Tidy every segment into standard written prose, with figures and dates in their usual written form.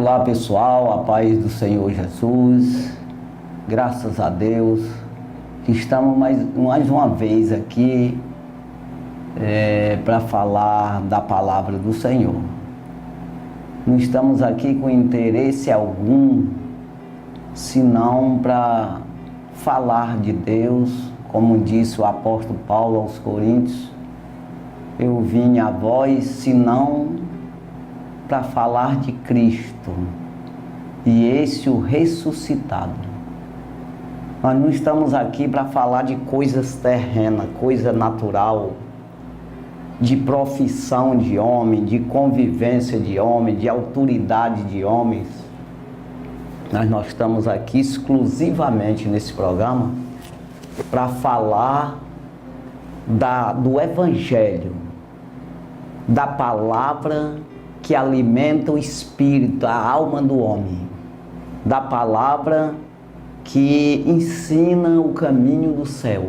Olá pessoal, a paz do Senhor Jesus, graças a Deus que estamos mais uma vez aqui para falar da palavra do Senhor. Não estamos aqui com interesse algum, senão para falar de Deus, como disse o apóstolo Paulo aos Coríntios: eu vim a vós, senão para falar de Cristo e esse o ressuscitado. Nós não estamos aqui para falar de coisas terrenas, coisa natural, de profissão de homem, de convivência de homem, de autoridade de homens. Mas nós estamos aqui exclusivamente nesse programa para falar do Evangelho, da palavra que alimenta o espírito, a alma do homem, da palavra que ensina o caminho do céu,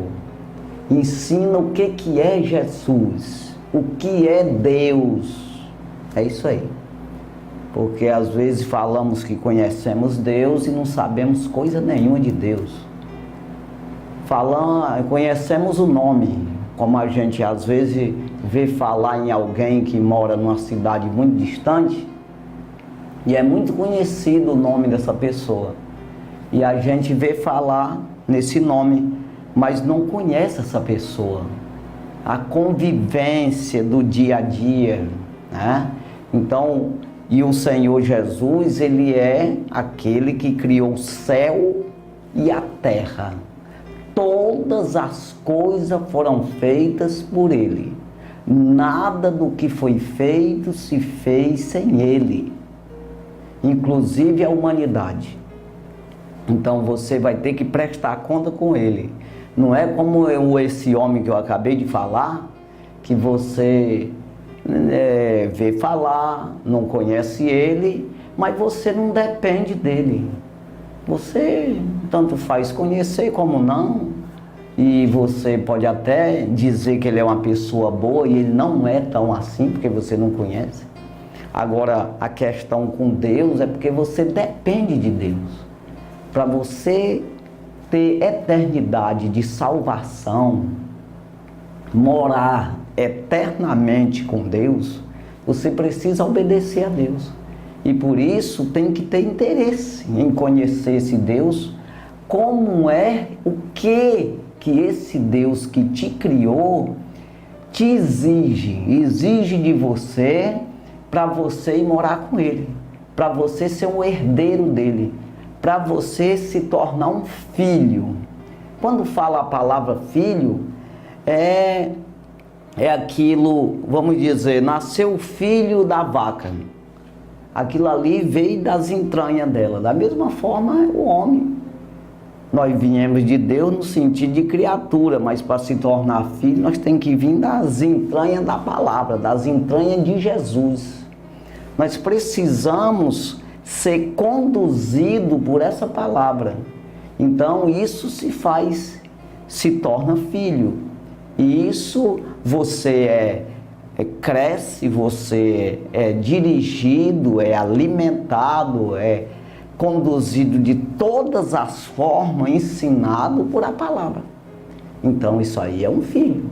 ensina o que é Jesus, o que é Deus. É isso aí. Porque às vezes falamos que conhecemos Deus e não sabemos coisa nenhuma de Deus. Conhecemos o nome, como a gente às vezes vê falar em alguém que mora numa cidade muito distante e é muito conhecido o nome dessa pessoa, e a gente vê falar nesse nome, mas não conhece essa pessoa, a convivência do dia a dia, né? Então, e o Senhor Jesus, Ele é aquele que criou o céu e a terra. Todas as coisas foram feitas por Ele. Nada do que foi feito se fez sem Ele, inclusive a humanidade. Então você vai ter que prestar conta com Ele. Não é como esse homem que eu acabei de falar, que você vê falar, não conhece Ele, mas você não depende dele. Você tanto faz conhecer como não. E você pode até dizer que ele é uma pessoa boa e ele não é tão assim, porque você não conhece. Agora, a questão com Deus é porque você depende de Deus. Para você ter eternidade de salvação, morar eternamente com Deus, você precisa obedecer a Deus. E por isso tem que ter interesse em conhecer esse Deus, como é, o que esse Deus que te criou te exige de você, para você ir morar com Ele, para você ser um herdeiro dele, para você se tornar um filho. Quando fala a palavra filho, é aquilo, vamos dizer, nasceu o filho da vaca, aquilo ali veio das entranhas dela. Da mesma forma o homem. Nós viemos de Deus no sentido de criatura, mas para se tornar filho, nós temos que vir das entranhas da palavra, das entranhas de Jesus. Nós precisamos ser conduzidos por essa palavra. Então, isso se torna filho. E isso você cresce, você é dirigido, é alimentado, é conduzido de todas as formas, ensinado por a palavra. Então isso aí é um filho.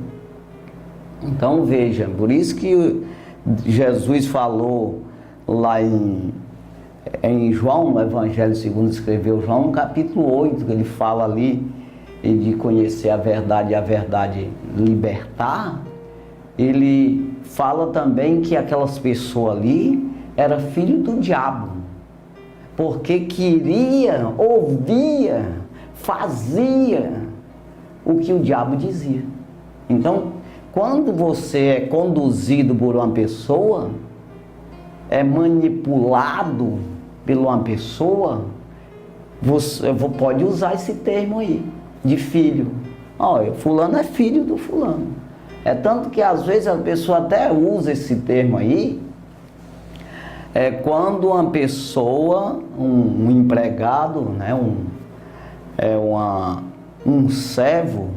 Então veja, por isso que Jesus falou lá em João, no Evangelho segundo escreveu João, no capítulo 8, que ele fala ali de conhecer a verdade e a verdade libertar. Ele fala também que aquelas pessoas ali eram filhos do diabo, porque queria, ouvia, fazia o que o diabo dizia. Então, quando você é conduzido por uma pessoa, é manipulado por uma pessoa, você pode usar esse termo aí, de filho. Olha, fulano é filho do fulano. É tanto que às vezes a pessoa até usa esse termo aí, quando uma pessoa, um empregado, né, um servo,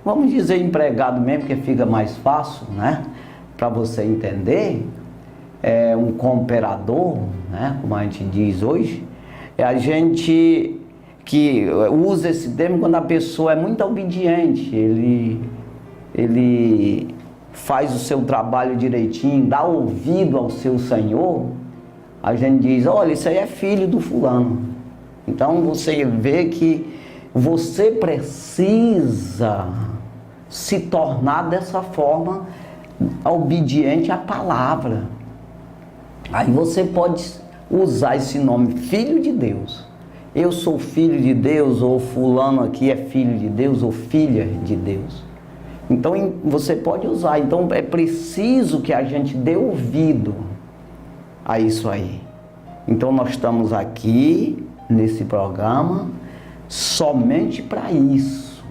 vamos dizer empregado mesmo, que fica mais fácil, né, para você entender, um cooperador, né, como a gente diz hoje, a gente que usa esse termo quando a pessoa é muito obediente, ele faz o seu trabalho direitinho, dá ouvido ao seu Senhor, a gente diz, olha, isso aí é filho do fulano. Então você vê que você precisa se tornar dessa forma obediente à palavra. Aí você pode usar esse nome, filho de Deus. Eu sou filho de Deus, ou fulano aqui é filho de Deus, ou filha de Deus. Então você pode usar. Então é preciso que a gente dê ouvido a isso aí. Então nós estamos aqui nesse programa somente para isso,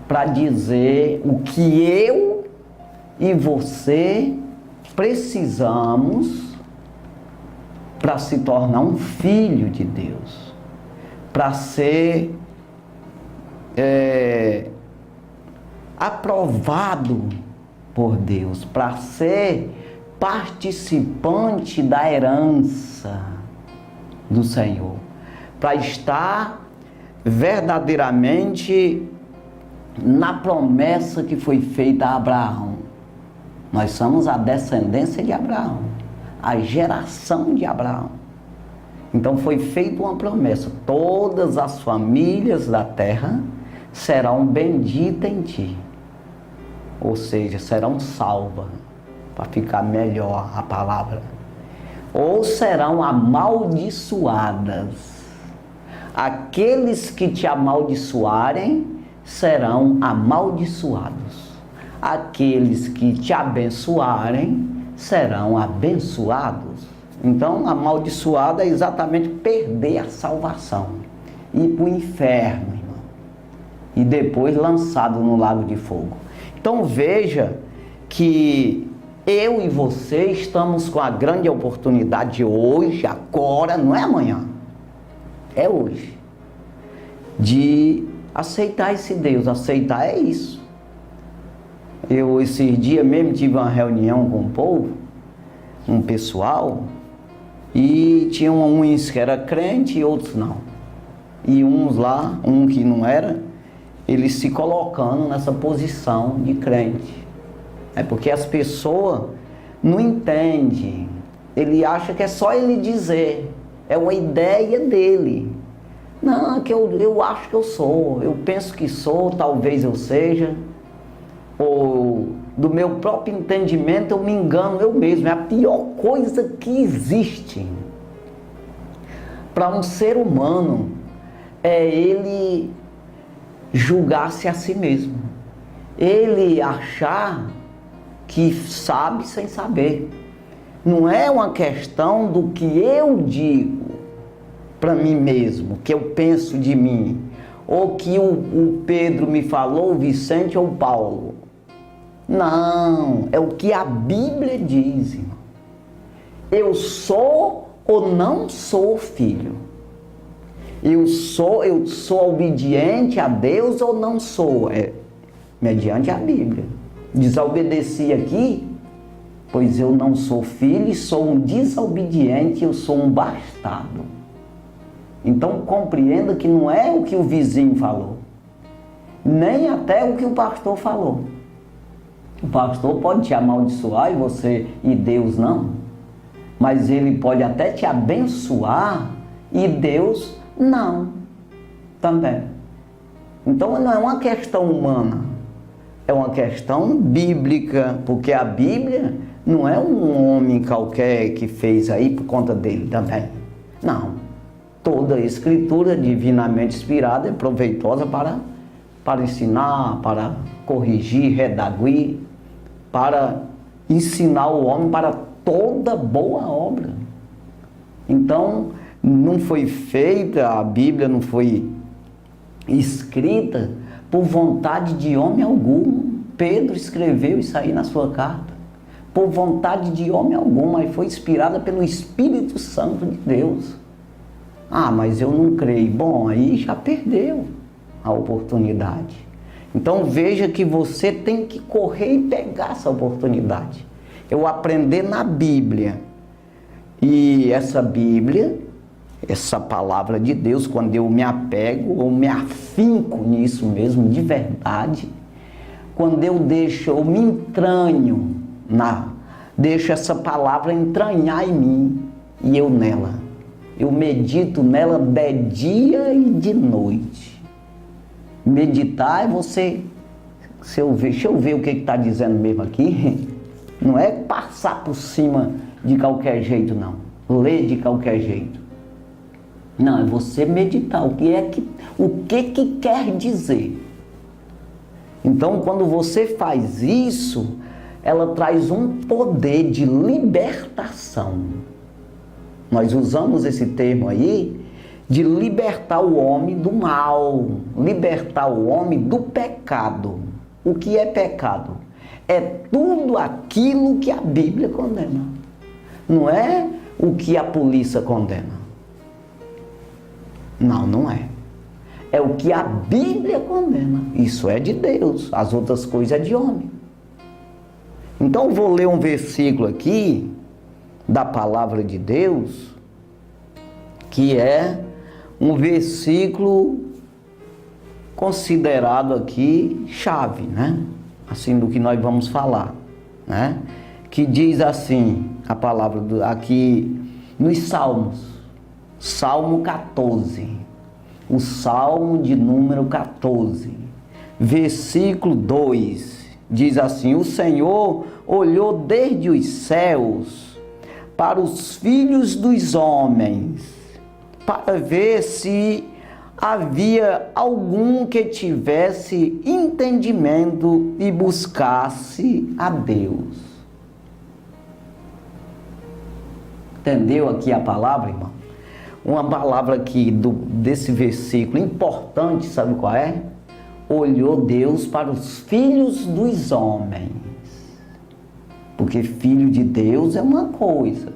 para dizer o que eu e você precisamos para se tornar um filho de Deus, para ser aprovado por Deus, para ser participante da herança do Senhor, para estar verdadeiramente na promessa que foi feita a Abraão. Nós somos a descendência de Abraão, a geração de Abraão. Então foi feita uma promessa: todas as famílias da terra serão benditas em ti, ou seja, serão salvas, para ficar melhor a palavra, ou serão amaldiçoadas. Aqueles que te amaldiçoarem serão amaldiçoados. Aqueles que te abençoarem serão abençoados. Então, amaldiçoado é exatamente perder a salvação, ir para o inferno, irmão, e depois lançado no lago de fogo. Então veja que eu e você estamos com a grande oportunidade hoje, agora, não é amanhã, é hoje, de aceitar esse Deus. Aceitar é isso. Eu esses dias mesmo tive uma reunião com o povo, um pessoal, e tinha uns que era crente e outros não. E uns lá, um que não era, eles se colocando nessa posição de crente. É porque as pessoas não entendem. Ele acha que é só ele dizer, é uma ideia dele. Não, que eu acho que eu sou, eu penso que sou, talvez eu seja, ou do meu próprio entendimento eu me engano eu mesmo. É a pior coisa que existe para um ser humano, é ele julgar-se a si mesmo, ele achar que sabe sem saber. Não é uma questão do que eu digo para mim mesmo, que eu penso de mim, ou que o Pedro me falou, o Vicente ou o Paulo. Não, é o que a Bíblia diz, irmão. Eu sou ou não sou filho? Eu sou obediente a Deus ou não sou? É mediante a Bíblia. Desobedeci aqui, pois eu não sou filho e sou um desobediente, eu sou um bastardo. Então compreenda que não é o que o vizinho falou, nem até o que o pastor falou. O pastor pode te amaldiçoar e você e Deus não, mas ele pode até te abençoar e Deus não também. Então não é uma questão humana, é uma questão bíblica, porque a Bíblia não é um homem qualquer que fez aí por conta dele também. Não. Toda a escritura divinamente inspirada é proveitosa para ensinar, para corrigir, redaguir, para ensinar o homem para toda boa obra. Então, não foi feita, a Bíblia não foi escrita por vontade de homem algum. Pedro escreveu isso aí na sua carta. Por vontade de homem algum, mas foi inspirada pelo Espírito Santo de Deus. Ah, mas eu não creio. Bom, aí já perdeu a oportunidade. Então veja que você tem que correr e pegar essa oportunidade. eu aprender na Bíblia. E essa Bíblia, essa palavra de Deus, quando eu me apego ou me afinco nisso mesmo, de verdade, quando eu me entranho, deixo essa palavra entranhar em mim e eu nela. Eu medito nela de dia e de noite. Meditar é você... Deixa eu ver o que está dizendo mesmo aqui. Não é passar por cima de qualquer jeito, não. Ler de qualquer jeito. Não, é você meditar. O que quer dizer? Então, quando você faz isso, ela traz um poder de libertação. Nós usamos esse termo aí de libertar o homem do mal, libertar o homem do pecado. O que é pecado? É tudo aquilo que a Bíblia condena. Não é o que a polícia condena. Não, não é. É o que a Bíblia condena. Isso é de Deus. As outras coisas é de homem. Então vou ler um versículo aqui da palavra de Deus, que é um versículo considerado aqui chave, né? Assim, do que nós vamos falar, né? Que diz assim, a palavra aqui nos Salmos, Salmo 14, o Salmo de número 14, versículo 2, diz assim: o Senhor olhou desde os céus para os filhos dos homens, para ver se havia algum que tivesse entendimento e buscasse a Deus. Entendeu aqui a palavra, irmão? Uma palavra aqui desse versículo importante, sabe qual é? Olhou Deus para os filhos dos homens. Porque filho de Deus é uma coisa,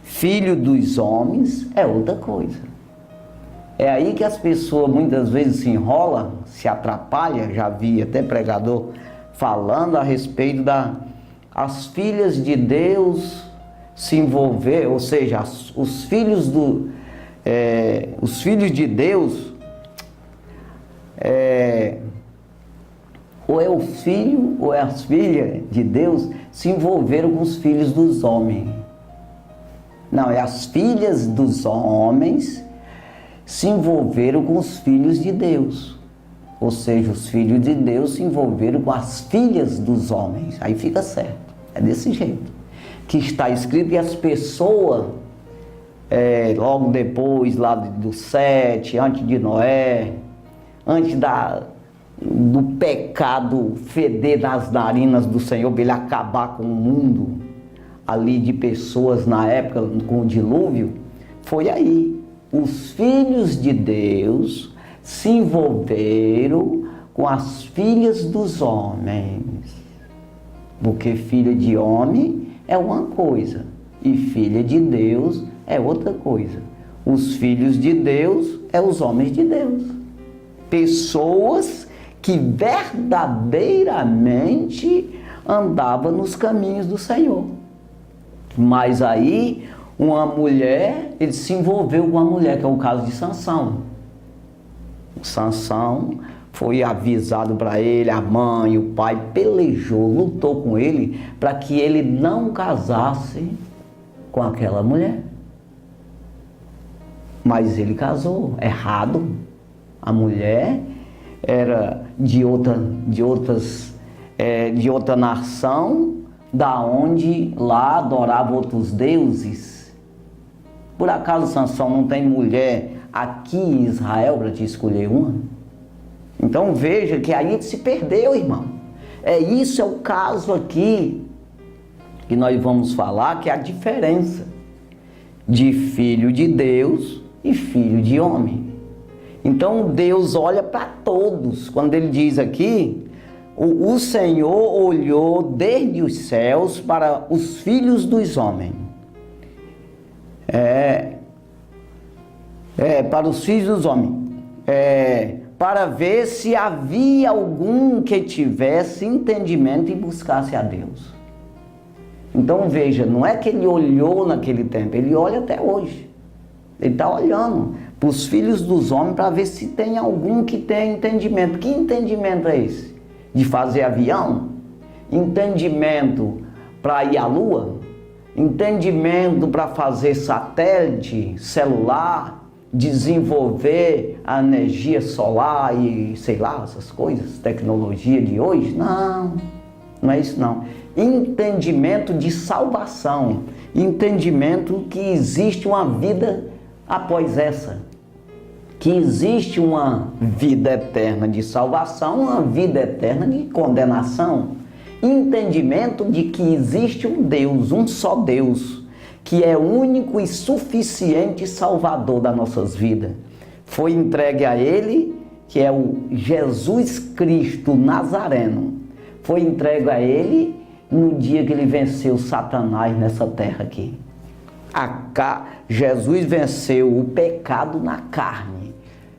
filho dos homens é outra coisa. É aí que as pessoas muitas vezes se enrolam, se atrapalham. Já vi até pregador falando a respeito as filhas de Deus se envolver, ou seja, os filhos de Deus, ou é o filho ou é as filhas de Deus se envolveram com os filhos dos homens. Não, é as filhas dos homens se envolveram com os filhos de Deus. Ou seja, os filhos de Deus se envolveram com as filhas dos homens. Aí fica certo. É desse jeito que está escrito. E as pessoas, logo depois, lá do 7, antes de Noé, antes do pecado feder das narinas do Senhor, para ele acabar com o mundo ali de pessoas na época, com o dilúvio, foi aí. Os filhos de Deus se envolveram com as filhas dos homens. Porque filha de homem é uma coisa e filha de Deus é outra coisa. Os filhos de Deus é os homens de Deus. Pessoas que verdadeiramente andavam nos caminhos do Senhor. Mas aí uma mulher, ele se envolveu com uma mulher, que é o caso de Sansão. Sansão foi avisado para ele, a mãe, o pai pelejou, lutou com ele para que ele não casasse com aquela mulher. Mas ele casou, errado. A mulher era de outra nação, da onde lá adorava outros deuses. Por acaso Sansão não tem mulher aqui em Israel para te escolher uma? Então veja que aí se perdeu, irmão. Isso é o caso aqui que nós vamos falar, que é a diferença de filho de Deus e filho de homem. Então Deus olha para todos. Quando ele diz aqui, o Senhor olhou desde os céus para os filhos dos homens. Para os filhos dos homens. Para ver se havia algum que tivesse entendimento e buscasse a Deus. Então veja, não é que ele olhou naquele tempo, ele olha até hoje. Ele está olhando para os filhos dos homens para ver se tem algum que tem entendimento. Que entendimento é esse? De fazer avião? Entendimento para ir à lua? Entendimento para fazer satélite, celular, desenvolver a energia solar e sei lá, essas coisas, tecnologia de hoje? Não, não é isso não. Entendimento de salvação, entendimento que existe uma vida após essa, que existe uma vida eterna de salvação, uma vida eterna de condenação. Entendimento de que existe um Deus, um só Deus, que é único e suficiente Salvador das nossas vidas. Foi entregue a Ele, que é o Jesus Cristo Nazareno. Foi entregue a Ele no dia que Ele venceu Satanás nessa terra aqui. Jesus venceu o pecado na carne.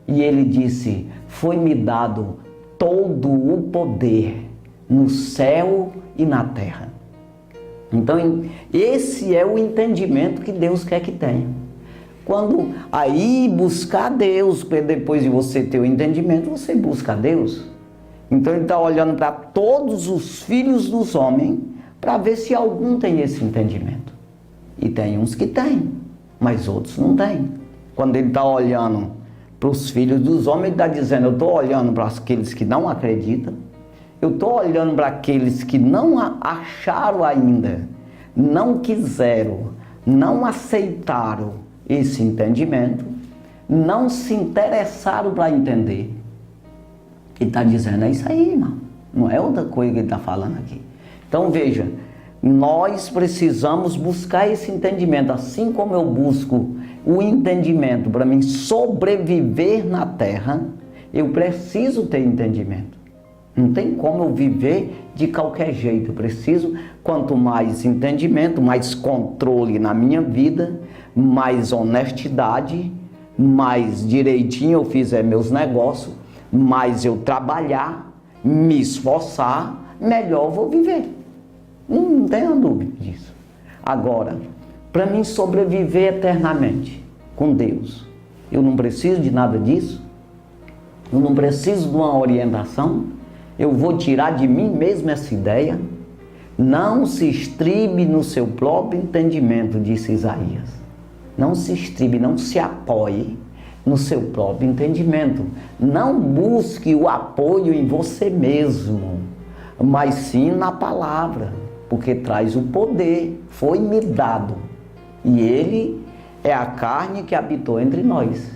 E Ele disse, foi-me dado todo o poder no céu e na terra. Então, esse é o entendimento que Deus quer que tenha. Quando aí buscar Deus, depois de você ter o entendimento, você busca Deus. Então ele está olhando para todos os filhos dos homens para ver se algum tem esse entendimento. E tem uns que têm, mas outros não têm. Quando ele está olhando para os filhos dos homens, ele está dizendo, eu estou olhando para aqueles que não acreditam, eu estou olhando para aqueles que não acharam ainda, não quiseram, não aceitaram esse entendimento, não se interessaram para entender. Ele está dizendo, é isso aí, irmão. Não é outra coisa que ele está falando aqui. Então veja, nós precisamos buscar esse entendimento, assim como eu busco o entendimento para mim sobreviver na terra, eu preciso ter entendimento. Não tem como eu viver de qualquer jeito. Eu preciso, quanto mais entendimento, mais controle na minha vida, mais honestidade, mais direitinho eu fizer meus negócios, mais eu trabalhar, me esforçar, melhor eu vou viver. Não tenha dúvida disso. Agora, para mim sobreviver eternamente com Deus, eu não preciso de nada disso, eu não preciso de uma orientação. Eu vou tirar de mim mesmo essa ideia. Não se estribe no seu próprio entendimento, disse Isaías. Não se estribe, não se apoie no seu próprio entendimento. Não busque o apoio em você mesmo, mas sim na palavra, porque traz o poder, foi-me dado. E ele é a carne que habitou entre nós.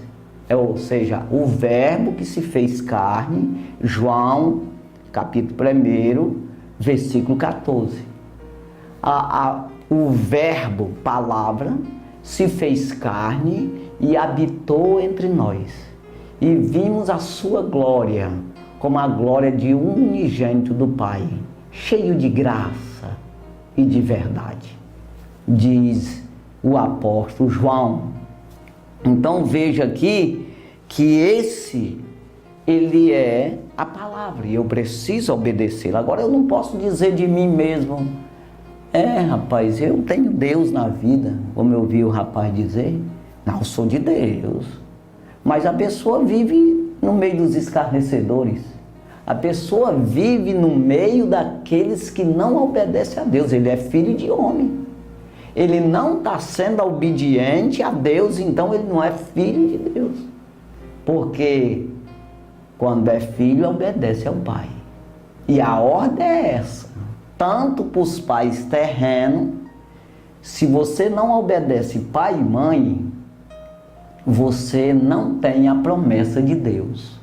Ou seja, o verbo que se fez carne, João capítulo 1, versículo 14. O verbo, palavra, se fez carne e habitou entre nós. E vimos a sua glória, como a glória de um unigênito do Pai, cheio de graça e de verdade, diz o apóstolo João. Então veja aqui que ele é a palavra e eu preciso obedecê-la. Agora eu não posso dizer de mim mesmo, rapaz, eu tenho Deus na vida, como eu vi o rapaz dizer, não, eu sou de Deus. Mas a pessoa vive no meio dos escarnecedores, a pessoa vive no meio daqueles que não obedecem a Deus. Ele é filho de homem, ele não está sendo obediente a Deus, então ele não é filho de Deus, porque quando é filho, obedece ao pai. E a ordem é essa. Tanto para os pais terrenos, se você não obedece pai e mãe, você não tem a promessa de Deus.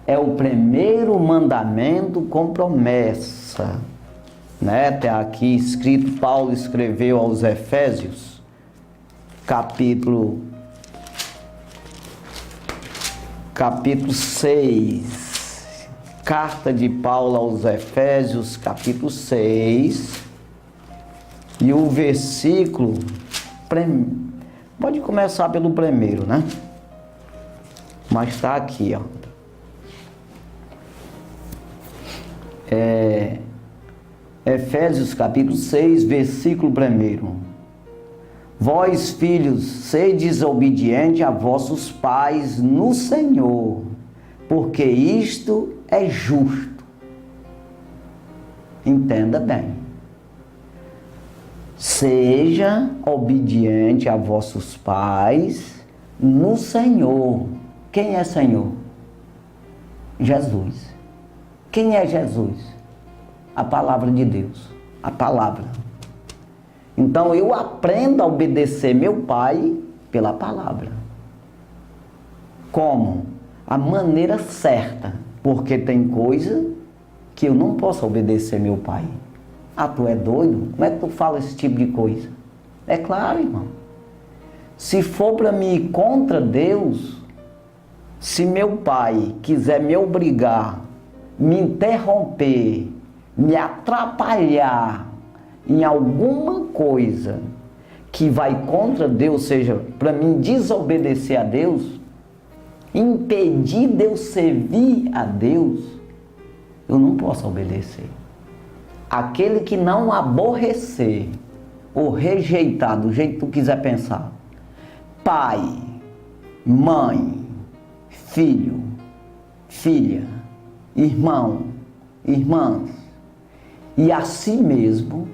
É o primeiro mandamento com promessa. Né? Até aqui escrito, Paulo escreveu aos Efésios, capítulo 6, carta de Paulo aos Efésios, capítulo 6, e o versículo, pode começar pelo primeiro, né? Mas está aqui, Efésios capítulo 6, versículo 1. Vós, filhos, sedes obedientes a vossos pais no Senhor, porque isto é justo. Entenda bem. Seja obediente a vossos pais no Senhor. Quem é Senhor? Jesus. Quem é Jesus? A palavra de Deus. A palavra. Então eu aprendo a obedecer meu pai pela palavra. Como? A maneira certa. Porque tem coisa que eu não posso obedecer meu pai. Ah, tu é doido? Como é que tu fala esse tipo de coisa? É claro, irmão. Se for para mim ir contra Deus, se meu pai quiser me obrigar, me interromper, me atrapalhar em alguma coisa que vai contra Deus, seja, para mim desobedecer a Deus, impedir de eu servir a Deus, eu não posso obedecer. Aquele que não aborrecer ou rejeitar, do jeito que tu quiser pensar, pai, mãe, filho, filha, irmão, irmãs, e a si mesmo,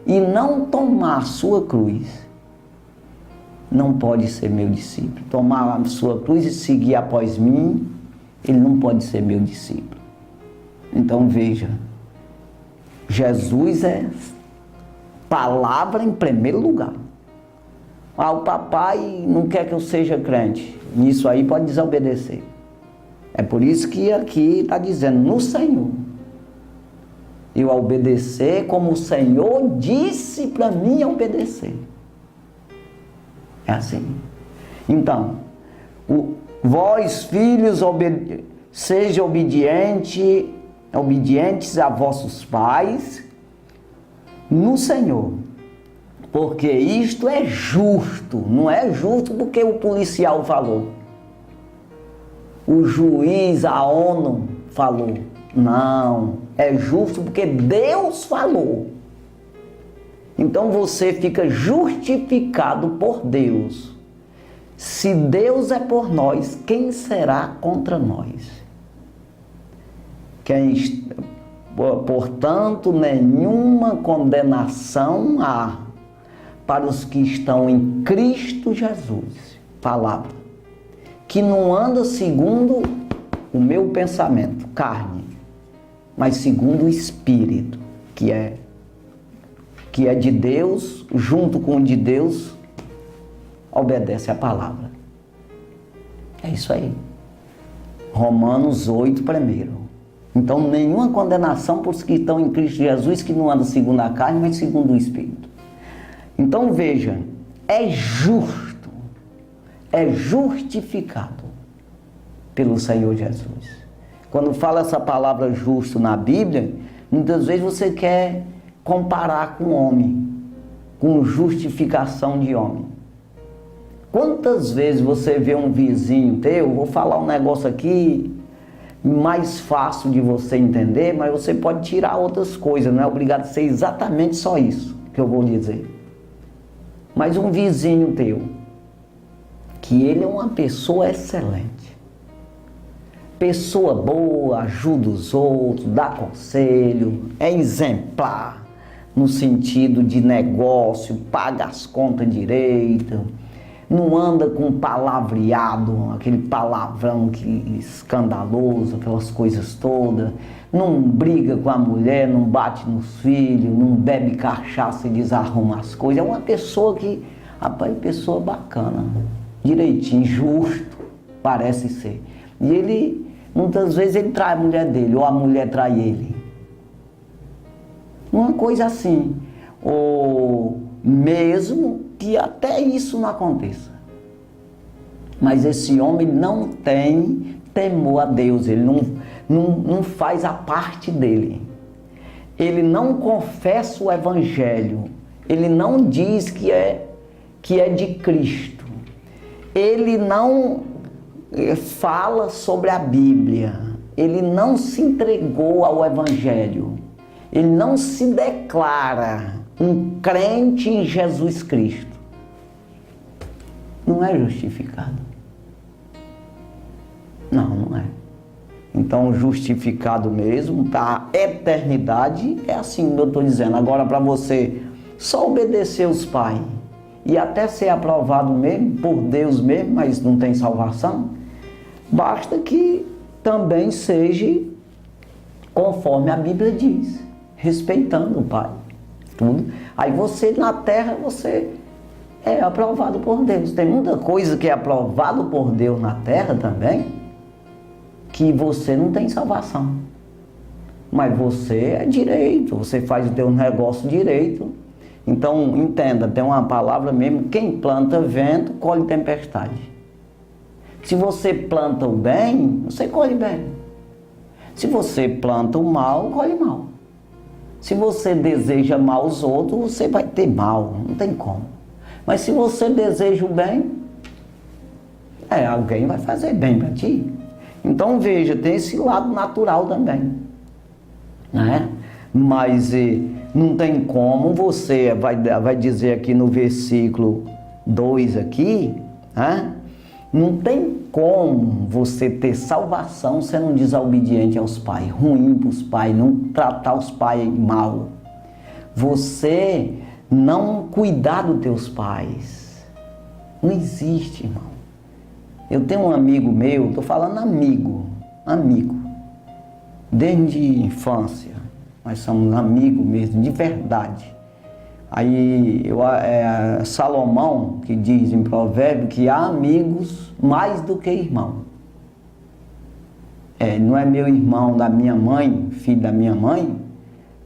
e não tomar a sua cruz, não pode ser meu discípulo. Tomar a sua cruz e seguir após mim, ele não pode ser meu discípulo. Então veja, Jesus é palavra em primeiro lugar. Ah, o papai não quer que eu seja crente. Nisso aí pode desobedecer. É por isso que aqui está dizendo, no Senhor. Eu obedecer como o Senhor disse para mim obedecer. É assim. Então, vós, filhos, sejam obedientes a vossos pais no Senhor, porque isto é justo. Não é justo porque o policial falou, o juiz, a ONU falou. Não, é justo porque Deus falou. Então você fica justificado por Deus. Se Deus é por nós, quem será contra nós? Portanto, nenhuma condenação há para os que estão em Cristo Jesus. Palavra. Que não anda segundo o meu pensamento, carne, mas segundo o Espírito, que é de Deus, junto com o de Deus, obedece a palavra. É isso aí. Romanos 8, primeiro. Então, nenhuma condenação para os que estão em Cristo Jesus, que não andam segundo a carne, mas segundo o Espírito. Então, veja, é justo, é justificado pelo Senhor Jesus. Quando fala essa palavra justo na Bíblia, muitas vezes você quer comparar com homem, com justificação de homem. Quantas vezes você vê um vizinho teu, vou falar um negócio aqui mais fácil de você entender, mas você pode tirar outras coisas, não é obrigado a ser exatamente só isso que eu vou dizer. Mas um vizinho teu, que ele é uma pessoa excelente, pessoa boa, ajuda os outros, dá conselho, é exemplar no sentido de negócio, paga as contas direito, não anda com palavreado, aquele palavrão escandaloso, aquelas coisas todas, não briga com a mulher, não bate nos filhos, não bebe cachaça e desarruma as coisas. É uma pessoa que, rapaz, pessoa bacana, direitinho, justo, parece ser. E ele, muitas vezes, ele trai a mulher dele, ou a mulher trai ele. Uma coisa assim, ou mesmo que até isso não aconteça. Mas esse homem não tem temor a Deus, ele não faz a parte dele. Ele não confessa o Evangelho, ele não diz que é de Cristo. Ele não fala sobre a Bíblia, ele não se entregou ao Evangelho. ele não se declara um crente em Jesus Cristo, não é justificado. Não é. Então, justificado mesmo, para a eternidade, é assim que eu estou dizendo. Agora, para você só obedecer os pais e até ser aprovado mesmo, por Deus mesmo, mas não tem salvação, basta que também seja conforme a Bíblia diz, respeitando o pai. Tudo. Aí você, na terra, você é aprovado por Deus. Tem muita coisa que é aprovado por Deus na terra também, que você não tem salvação. Mas você é direito, você faz o teu negócio direito. Então, entenda, tem uma palavra mesmo, quem planta vento, colhe tempestade. Se você planta o bem, você colhe bem. Se você planta o mal, colhe mal. Se você deseja mal aos outros, você vai ter mal, não tem como. Mas se você deseja o bem, alguém vai fazer bem para ti. Então veja, tem esse lado natural também, né? Mas não tem como você, vai dizer aqui no versículo 2 aqui, né? Não tem como você ter salvação sendo desobediente aos pais, ruim para os pais, não tratar os pais mal. Você não cuidar dos teus pais. Não existe, irmão. Eu tenho um amigo meu, estou falando amigo, desde infância, nós somos amigos mesmo, de verdade. Aí, Salomão, que diz em provérbio que há amigos mais do que irmão. Não é meu irmão da minha mãe, filho da minha mãe,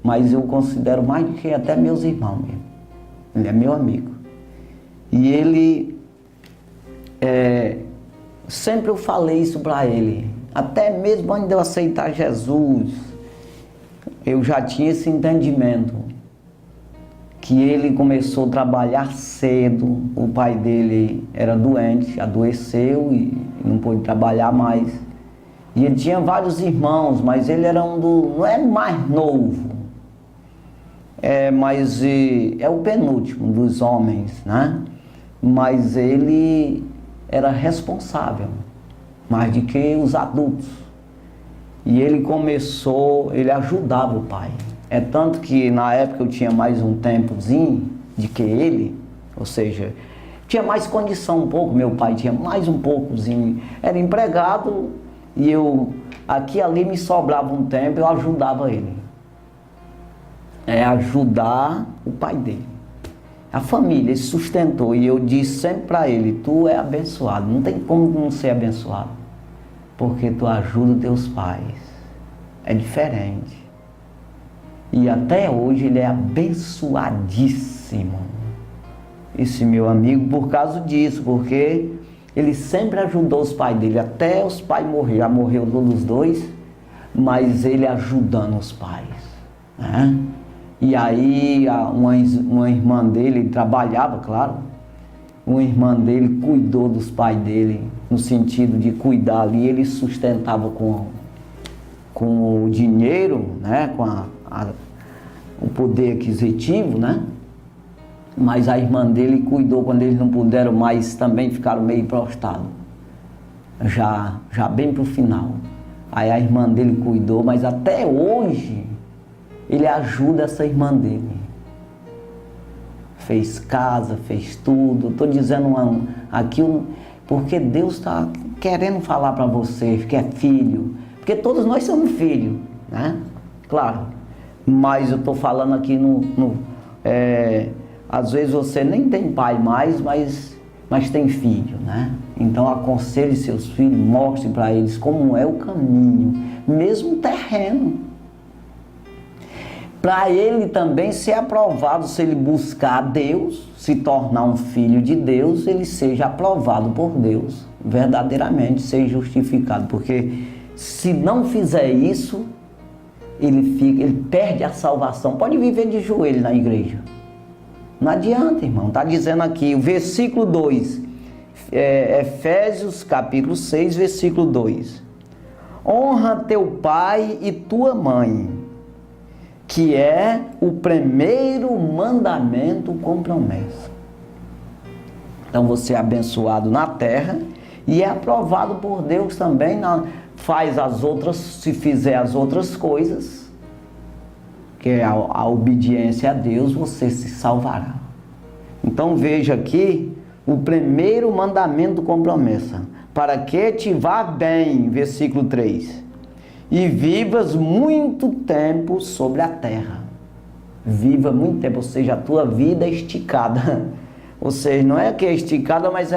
mas eu considero mais do que até meus irmãos mesmo. Ele é meu amigo. E ele... sempre eu falei isso para ele, até mesmo antes de eu aceitar Jesus, eu já tinha esse entendimento, que ele começou a trabalhar cedo, o pai dele era doente, adoeceu e não pôde trabalhar mais, e ele tinha vários irmãos, mas ele era não é o mais novo, mas é o penúltimo dos homens, né? Mas ele era responsável, mais do que os adultos. E ele ajudava o pai. É tanto que na época eu tinha mais um tempozinho de que ele, ou seja, tinha mais condição um pouco, meu pai tinha mais um poucozinho. Era empregado e aqui e ali me sobrava um tempo, eu ajudava ele. Ajudar o pai dele. A família, ele sustentou, e eu disse sempre para ele, tu é abençoado, não tem como não ser abençoado, porque tu ajuda teus pais, é diferente. E até hoje ele é abençoadíssimo, esse meu amigo, por causa disso, porque ele sempre ajudou os pais dele, até os pais morreram, já morreu todos os dois, mas ele ajudando os pais, né? E aí uma irmã dele trabalhava, claro, uma irmã dele cuidou dos pais dele, no sentido de cuidar ali, ele sustentava com o dinheiro, né, com o poder aquisitivo, né? Mas a irmã dele cuidou, quando eles não puderam mais, também ficaram meio prostrados, já bem para o final. Aí a irmã dele cuidou, mas até hoje ele ajuda essa irmã dele. Fez casa, fez tudo. Estou dizendo aqui porque Deus está querendo falar para você que é filho. Porque todos nós somos filhos, né? Claro. Mas eu estou falando aqui às vezes você nem tem pai mais, mas tem filho, né? Então aconselhe seus filhos, mostre para eles como é o caminho, mesmo terreno. Para ele também ser aprovado, se ele buscar Deus, se tornar um filho de Deus, ele seja aprovado por Deus, verdadeiramente, seja justificado. Porque se não fizer isso, ele perde a salvação. Pode viver de joelho na igreja. Não adianta, irmão. Está dizendo aqui, o versículo 2, Efésios capítulo 6, versículo 2. Honra teu pai e tua mãe, que é o primeiro mandamento com promessa. Então você é abençoado na terra e é aprovado por Deus também, faz as outras, se fizer as outras coisas, que é a obediência a Deus, você se salvará. Então veja aqui o primeiro mandamento com promessa, para que te vá bem, versículo 3, e vivas muito tempo sobre a terra. Viva muito tempo, ou seja, a tua vida é esticada. Ou seja, não é que é esticada, mas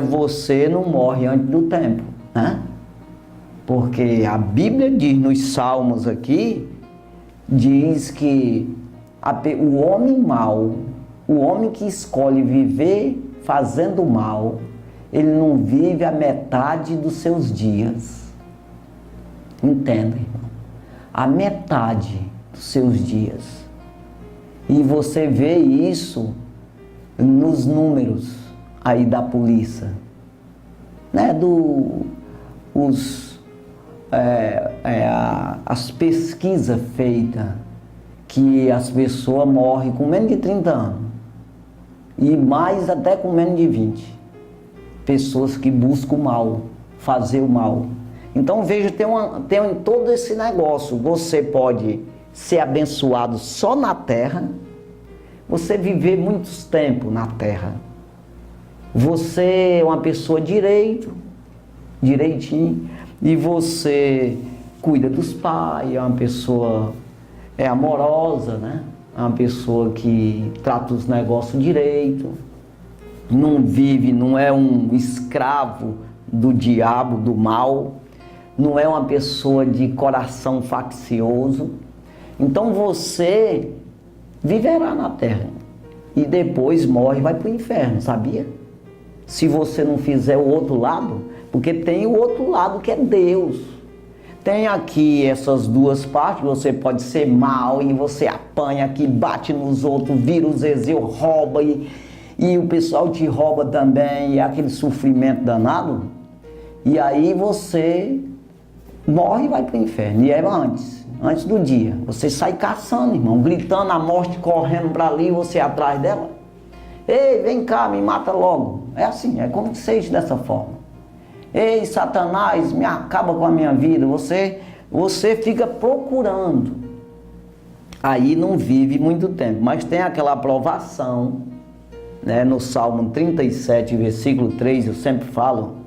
você não morre antes do tempo, né? Porque a Bíblia diz nos Salmos aqui, diz que o homem mau, o homem que escolhe viver fazendo mal, ele não vive a metade dos seus dias. Entenda, irmão? A metade dos seus dias. E você vê isso nos números aí da polícia, né? As pesquisas feitas, que as pessoas morrem com menos de 30 anos e mais até com menos de 20. Pessoas que buscam o mal, fazer o mal. Então veja, tem todo esse negócio. Você pode ser abençoado só na terra, você viver muitos tempos na terra. Você é uma pessoa direitinho, e você cuida dos pais, é uma pessoa amorosa, né? É uma pessoa que trata os negócios direito, não é um escravo do diabo, do mal, não é uma pessoa de coração faccioso. Então você viverá na terra e depois morre e vai para o inferno, sabia? Se você não fizer o outro lado, porque tem o outro lado que é Deus. Tem aqui essas duas partes, você pode ser mal e você apanha aqui, bate nos outros, vira o zezéu, rouba e o pessoal te rouba também, e é aquele sofrimento danado. E aí você morre e vai para o inferno, e é antes do dia. Você sai caçando, irmão, gritando a morte, correndo para ali, você atrás dela. Ei, vem cá, me mata logo. É assim, é como que seja dessa forma. Ei, Satanás, me acaba com a minha vida. Você fica procurando. Aí não vive muito tempo, mas tem aquela aprovação, né? No Salmo 37, versículo 3, eu sempre falo,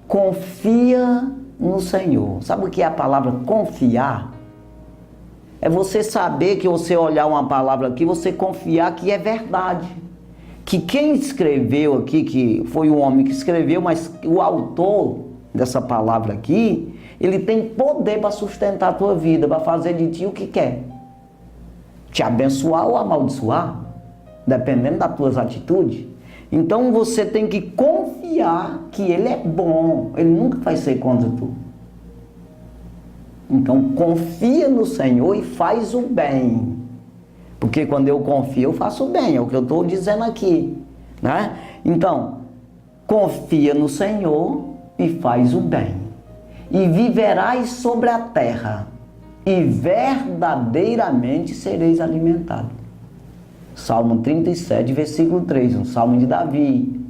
confia no Senhor. Sabe o que é a palavra confiar? É você saber que você olhar uma palavra aqui, você confiar que é verdade. Que quem escreveu aqui, que foi um homem que escreveu, mas o autor dessa palavra aqui, ele tem poder para sustentar a tua vida, para fazer de ti o que quer. Te abençoar ou amaldiçoar, dependendo das tuas atitudes. Então você tem que confiar que ele é bom, ele nunca vai ser contra tu. Então confia no Senhor e faz o bem. Porque quando eu confio, eu faço o bem, é o que eu estou dizendo aqui, né? Então, confia no Senhor e faz o bem. E viverás sobre a terra, e verdadeiramente sereis alimentados. Salmo 37, versículo 3, um salmo de Davi.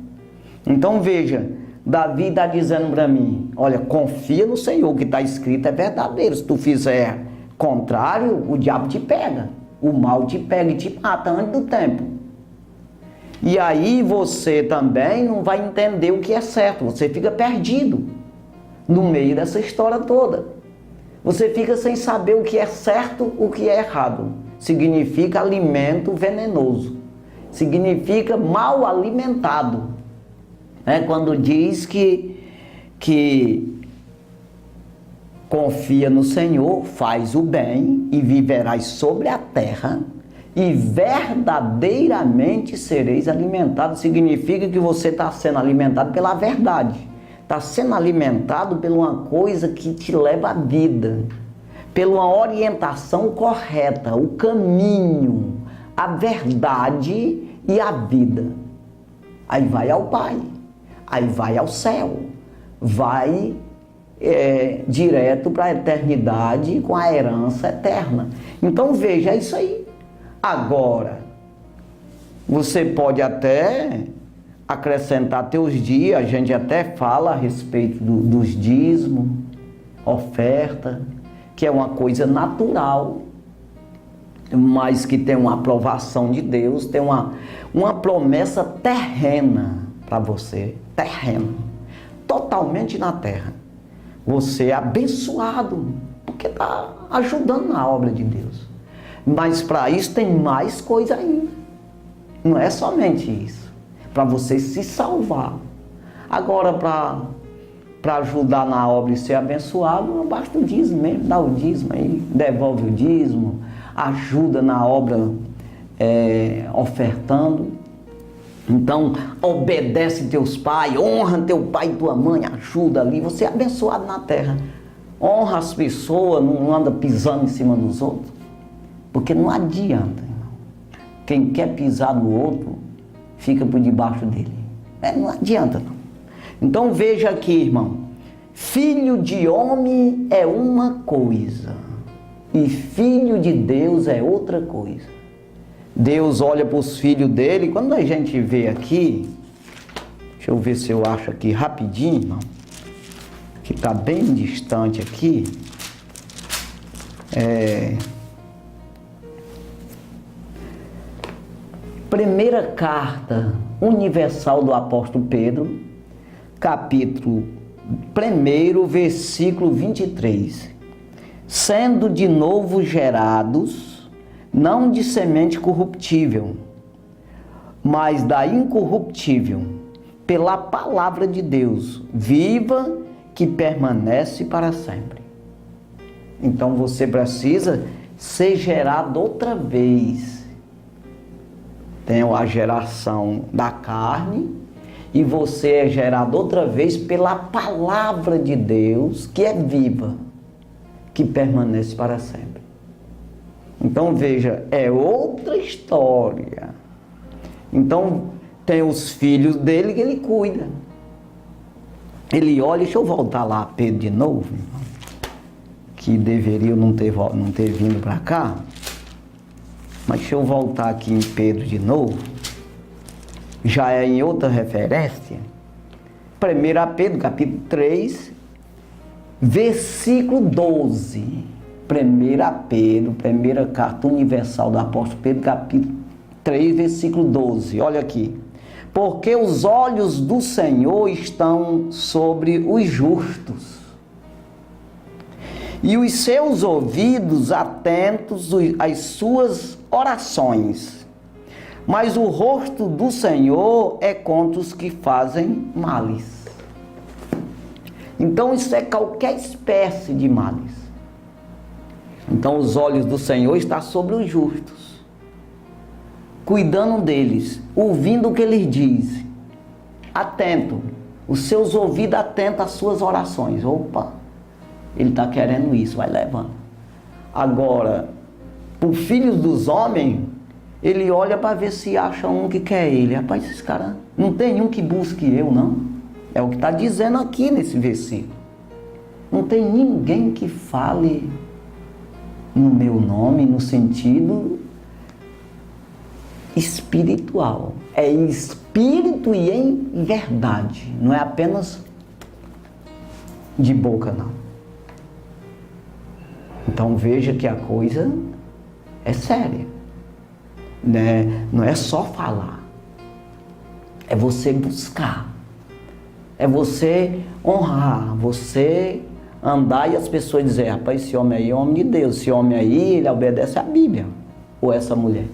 Então veja, Davi está dizendo para mim, olha, confia no Senhor, o que está escrito é verdadeiro. Se tu fizer contrário, o diabo te pega. O mal te pega e te mata antes do tempo. E aí você também não vai entender o que é certo. Você fica perdido no meio dessa história toda. Você fica sem saber o que é certo, o que é errado. Significa alimento venenoso. Significa mal alimentado. Quando diz que confia no Senhor, faz o bem e viverás sobre a terra e verdadeiramente sereis alimentados. Significa que você está sendo alimentado pela verdade. Está sendo alimentado por uma coisa que te leva à vida. Pela uma orientação correta, o caminho, a verdade e a vida. Aí vai ao Pai, aí vai ao céu, vai direto para a eternidade com a herança eterna. Então veja, é isso aí. Agora, você pode até acrescentar teus dias, a gente até fala a respeito dos dízimos, oferta, que é uma coisa natural, mas que tem uma aprovação de Deus, tem uma promessa terrena para você, terrena, totalmente na terra. Você é abençoado, porque está ajudando na obra de Deus. Mas para isso tem mais coisa ainda. Não é somente isso. Para você se salvar. Agora, para ajudar na obra e ser abençoado, não basta o dízimo mesmo, dá o dízimo aí, devolve o dízimo, ajuda na obra ofertando. Então, obedece teus pais, honra teu pai e tua mãe, ajuda ali, você é abençoado na terra. Honra as pessoas, não anda pisando em cima dos outros, porque não adianta, irmão. Quem quer pisar no outro, fica por debaixo dele. Não adianta, não. Então veja aqui, irmão, filho de homem é uma coisa, e filho de Deus é outra coisa. Deus olha para os filhos dele, quando a gente vê aqui, deixa eu ver se eu acho aqui rapidinho, irmão, que está bem distante aqui, primeira carta universal do apóstolo Pedro, capítulo 1, versículo 23, sendo de novo gerados, não de semente corruptível, mas da incorruptível, pela palavra de Deus, viva, que permanece para sempre. Então você precisa ser gerado outra vez. Tem a geração da carne, e você é gerado outra vez pela palavra de Deus, que é viva, que permanece para sempre. Então veja, é outra história. Então tem os filhos dele que ele cuida. Ele olha, deixa eu voltar lá, Pedro de novo, que deveria não ter vindo para cá. Mas deixa eu voltar aqui em Pedro de novo. Já é em outra referência. 1 Pedro, capítulo 3, versículo 12. 1 Pedro, primeira carta universal do apóstolo Pedro, capítulo 3, versículo 12. Olha aqui. Porque os olhos do Senhor estão sobre os justos, e os seus ouvidos atentos às suas orações. Mas o rosto do Senhor é contra os que fazem males. Então isso é qualquer espécie de males. Então os olhos do Senhor estão sobre os justos, cuidando deles, ouvindo o que eles dizem, atento, os seus ouvidos atentos às suas orações. Opa, ele está querendo isso, vai levando. Agora, os filhos dos homens, ele olha para ver se acha um que quer ele. Rapaz, esses caras, não tem um que busque eu, não. É o que está dizendo aqui nesse versículo. Não tem ninguém que fale no meu nome, no sentido espiritual. É em espírito e em verdade. Não é apenas de boca, não. Então veja que a coisa é séria. Né? Não é só falar. É você buscar. É você honrar. Você andar e as pessoas dizerem, rapaz, esse homem aí é homem de Deus. Esse homem aí, ele obedece à Bíblia. Ou essa mulher.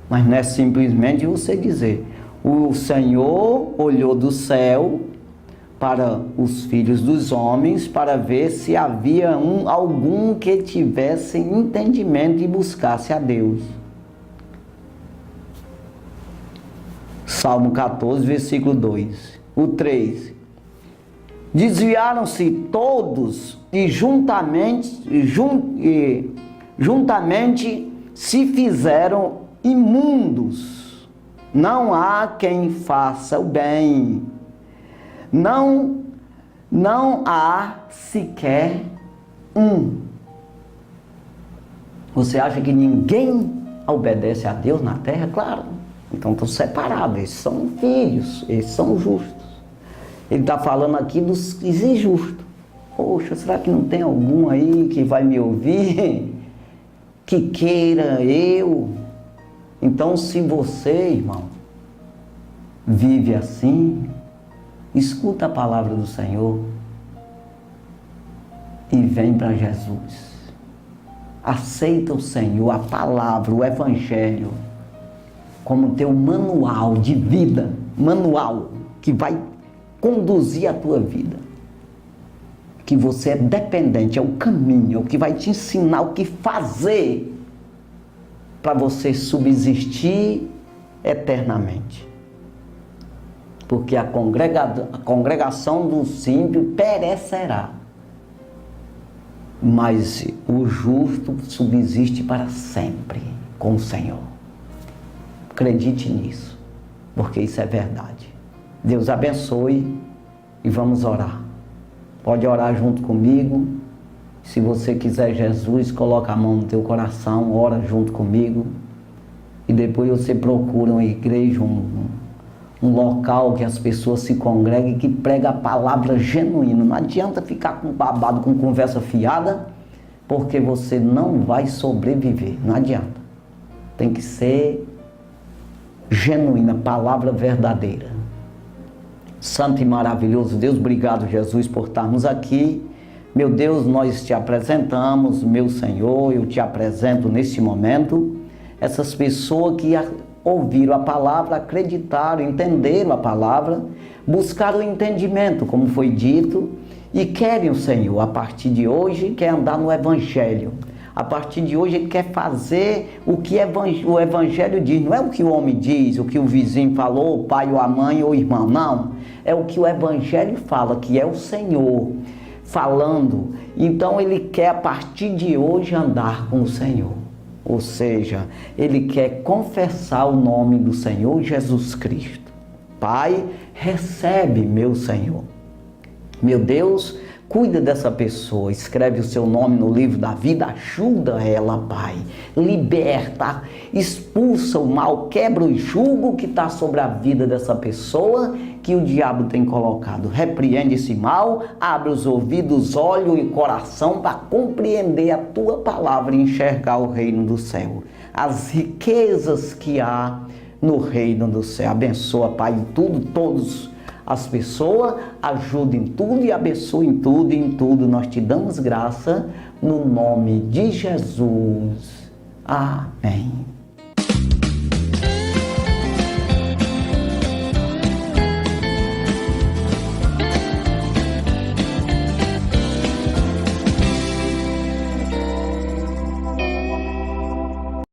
Mas não é simplesmente você dizer, o Senhor olhou do céu para os filhos dos homens para ver se havia algum que tivesse entendimento e buscasse a Deus. Salmo 14, versículo 2. O 3. Desviaram-se todos e juntamente se fizeram imundos. Não há quem faça o bem. Não Não há sequer um. Você acha que ninguém obedece a Deus na terra? Claro. Então estão separados, eles são filhos, eles são justos. Ele está falando aqui dos injustos. Poxa, será que não tem algum aí que vai me ouvir? Que queira eu? Então, se você, irmão, vive assim, escuta a palavra do Senhor e vem para Jesus. Aceita o Senhor, a palavra, o Evangelho, como teu manual de vida, manual que vai conduzir a tua vida. Que você é dependente, é o caminho, é o que vai te ensinar o que fazer para você subsistir eternamente. Porque a congregação dos ímpios perecerá, mas o justo subsiste para sempre com o Senhor. Acredite nisso, porque isso é verdade. Deus abençoe e vamos orar. Pode orar junto comigo. Se você quiser Jesus, coloca a mão no teu coração, ora junto comigo. E depois você procura uma igreja, um local que as pessoas se congreguem, que prega a palavra genuína. Não adianta ficar com babado, com conversa fiada, porque você não vai sobreviver. Não adianta. Tem que ser genuína, palavra verdadeira. Santo e maravilhoso Deus, obrigado, Jesus, por estarmos aqui. Meu Deus, nós te apresentamos, meu Senhor, eu te apresento neste momento essas pessoas que ouviram a palavra, acreditaram, entenderam a palavra, buscaram o entendimento, como foi dito, e querem o Senhor, a partir de hoje, quer andar no Evangelho. A partir de hoje ele quer fazer o que o Evangelho diz. Não é o que o homem diz, o que o vizinho falou, o pai ou a mãe ou o irmão. Não, é o que o Evangelho fala, que é o Senhor falando. Então ele quer a partir de hoje andar com o Senhor. Ou seja, ele quer confessar o nome do Senhor Jesus Cristo. Pai, recebe meu Senhor. Meu Deus, cuida dessa pessoa, escreve o seu nome no livro da vida, ajuda ela, Pai, liberta, expulsa o mal, quebra o jugo que está sobre a vida dessa pessoa, que o diabo tem colocado. Repreende esse mal, abre os ouvidos, olhos e coração para compreender a tua palavra e enxergar o reino do céu, as riquezas que há no reino do céu. Abençoa, Pai, em tudo, todos as pessoas, ajuda em tudo e abençoa em tudo, e em tudo nós te damos graça, no nome de Jesus. Amém.